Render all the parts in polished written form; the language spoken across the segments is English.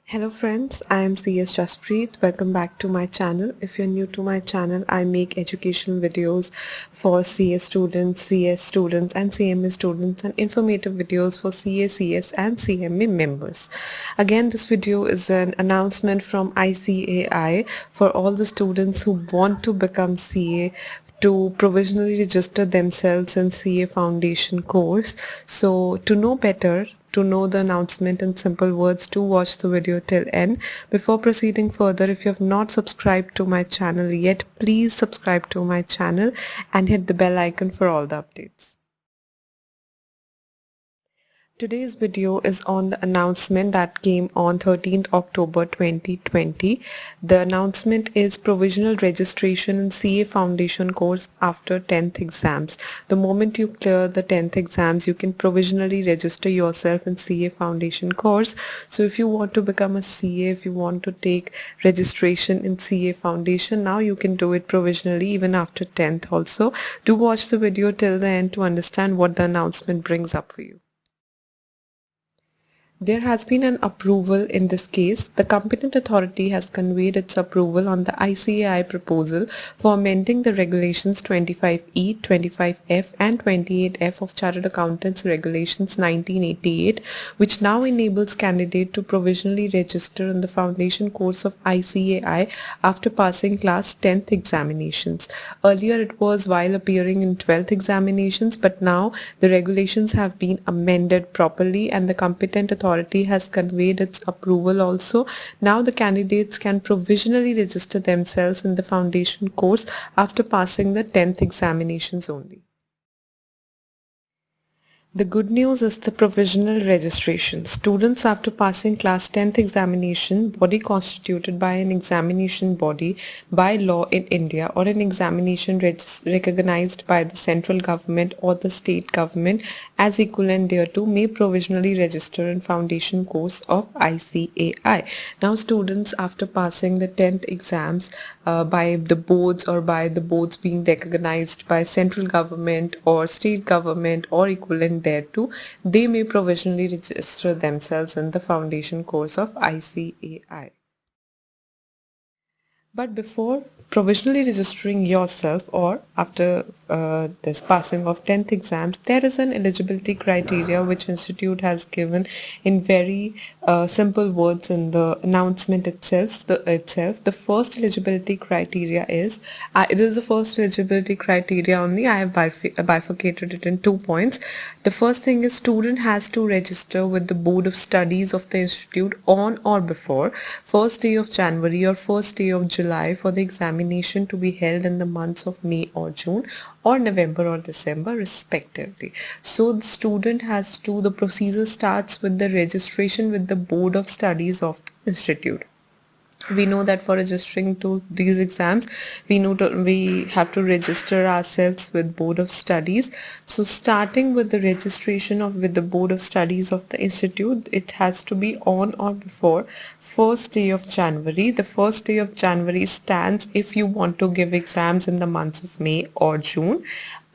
Hello friends, I am CS Jaspreet. Welcome back to my channel. If you're new to my channel, I make educational videos for CS students and CMA students and informative videos for CA, CS and CMA members. Again, this video is an announcement from ICAI for all the students who want to become CA to provisionally register themselves in CA Foundation course. So to know better, to know the announcement in simple words, do watch the video till end. Before proceeding further, if you have not subscribed to my channel yet, please subscribe to my channel and hit the bell icon for all the updates. Today's video is on the announcement that came on 13th October 2020. The announcement is provisional registration in CA Foundation course after 10th exams. The moment you clear the 10th exams, you can provisionally register yourself in CA Foundation course. So if you want to become a CA, if you want to take registration in CA Foundation, now you can do it provisionally even after 10th also. Do watch the video till the end to understand what the announcement brings up for you. There has been an approval in this case. The competent authority has conveyed its approval on the ICAI proposal for amending the regulations 25E, 25F and 28F of Chartered Accountants Regulations 1988, which now enables candidate to provisionally register in the foundation course of ICAI after passing class 10th examinations. Earlier it was while appearing in 12th examinations, but now the regulations have been amended properly and the competent authority has conveyed its approval also. Now the candidates can provisionally register themselves in the foundation course after passing the 10th examinations only. The good news is the provisional registration. Students after passing class 10th examination, body constituted by an examination body by law in India or an examination recognized by the central government or the state government as equivalent thereto may provisionally register in foundation course of ICAI. Now students after passing the 10th exams by the boards or by the boards being recognized by central government or state government or equivalent thereto, they may provisionally register themselves in the foundation course of ICAI. But before provisionally registering yourself or after this passing of 10th exams, there is an eligibility criteria which institute has given in very simple words in the announcement itself. The first eligibility criteria is, this is the first eligibility criteria only. I have bifurcated it in 2 points. The first thing is student has to register with the Board of Studies of the institute on or before first day of January or first day of July for the examination to be held in the months of May or June or November or December respectively. So the student has to, the procedure starts with the registration with the Board of Studies of the institute. We know that for registering to these exams, we have to register ourselves with Board of Studies. So starting with the registration with the Board of Studies of the institute, it has to be on or before first day of January. The first day of January stands if you want to give exams in the months of May or June,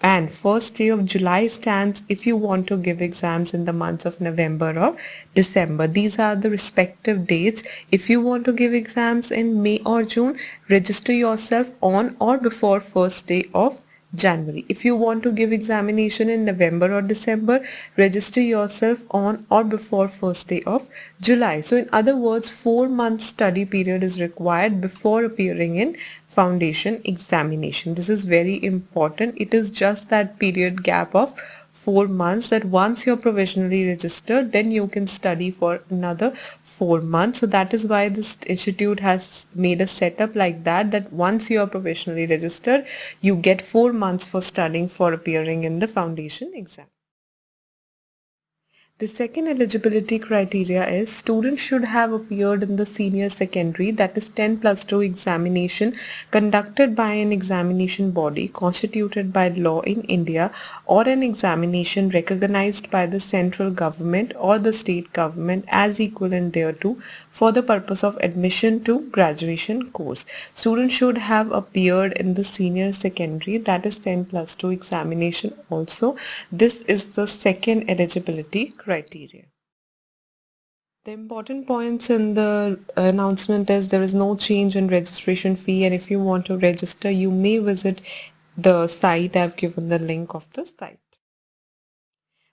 and first day of July stands if you want to give exams in the months of November or December. These are the respective dates. If you want to give exams in May or June, register yourself on or before first day of January. If you want to give examination in November or December, register yourself on or before first day of July. So in other words, 4 months study period is required before appearing in foundation examination. This is very important. It is just that period gap of 4 months that once you're provisionally registered, then you can study for another 4 months. So that is why this institute has made a setup like that, that once you are provisionally registered, you get 4 months for studying for appearing in the foundation exam. The second eligibility criteria is students should have appeared in the senior secondary, that is 10 plus 2 examination conducted by an examination body constituted by law in India or an examination recognized by the central government or the state government as equivalent thereto for the purpose of admission to graduation course. Students should have appeared in the senior secondary, that is 10 plus 2 examination also. This is the second eligibility criteria. The important points in the announcement is there is no change in registration fee, and if you want to register, you may visit the site. I've given the link of the site.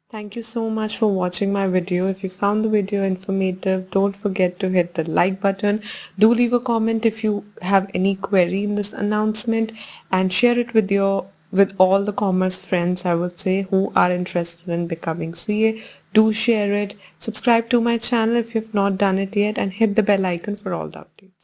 Thank you so much for watching my video. If you found the video informative, don't forget to hit the like button. Do leave a comment if you have any query in this announcement, and share it with all the commerce friends, I would say, who are interested in becoming CA. Do share it. Subscribe to my channel if you've not done it yet, and hit the bell icon for all the updates.